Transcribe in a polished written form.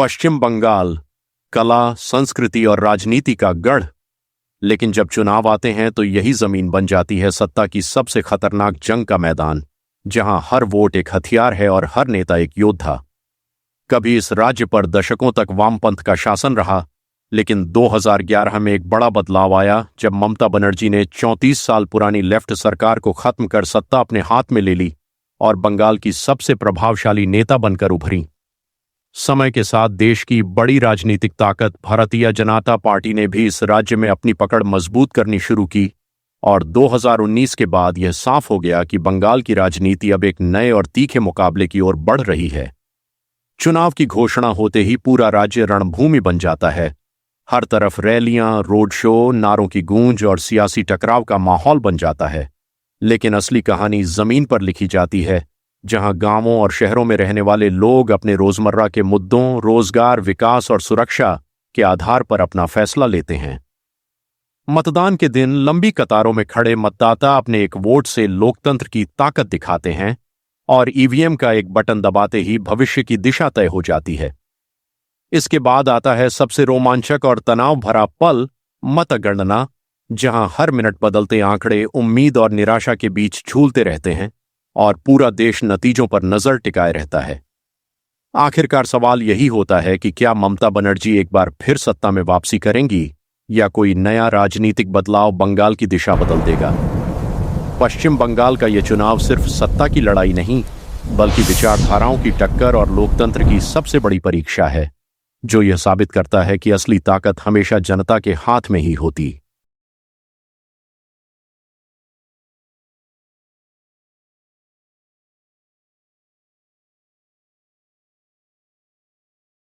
पश्चिम बंगाल कला, संस्कृति और राजनीति का गढ़। लेकिन जब चुनाव आते हैं तो यही जमीन बन जाती है सत्ता की सबसे खतरनाक जंग का मैदान, जहां हर वोट एक हथियार है और हर नेता एक योद्धा। कभी इस राज्य पर दशकों तक वामपंथ का शासन रहा, लेकिन 2011 में एक बड़ा बदलाव आया जब ममता बनर्जी ने 34 साल पुरानी लेफ्ट सरकार को खत्म कर सत्ता अपने हाथ में ले ली और बंगाल की सबसे प्रभावशाली नेता बनकर उभरी। समय के साथ देश की बड़ी राजनीतिक ताकत भारतीय जनता पार्टी ने भी इस राज्य में अपनी पकड़ मजबूत करनी शुरू की और 2019 के बाद यह साफ हो गया कि बंगाल की राजनीति अब एक नए और तीखे मुकाबले की ओर बढ़ रही है। चुनाव की घोषणा होते ही पूरा राज्य रणभूमि बन जाता है। हर तरफ रैलियां, रोड शो, नारों की गूंज और सियासी टकराव का माहौल बन जाता है। लेकिन असली कहानी जमीन पर लिखी जाती है, जहां गांवों और शहरों में रहने वाले लोग अपने रोजमर्रा के मुद्दों, रोजगार, विकास और सुरक्षा के आधार पर अपना फैसला लेते हैं। मतदान के दिन लंबी कतारों में खड़े मतदाता अपने एक वोट से लोकतंत्र की ताकत दिखाते हैं और ईवीएम का एक बटन दबाते ही भविष्य की दिशा तय हो जाती है। इसके बाद आता है सबसे रोमांचक और तनाव भरा पल, मतगणना, जहां हर मिनट बदलते आंकड़े उम्मीद और निराशा के बीच झूलते रहते हैं और पूरा देश नतीजों पर नजर टिकाए रहता है। आखिरकार सवाल यही होता है कि क्या ममता बनर्जी एक बार फिर सत्ता में वापसी करेंगी या कोई नया राजनीतिक बदलाव बंगाल की दिशा बदल देगा। पश्चिम बंगाल का यह चुनाव सिर्फ सत्ता की लड़ाई नहीं, बल्कि विचारधाराओं की टक्कर और लोकतंत्र की सबसे बड़ी परीक्षा है, जो यह साबित करता है कि असली ताकत हमेशा जनता के हाथ में ही होती।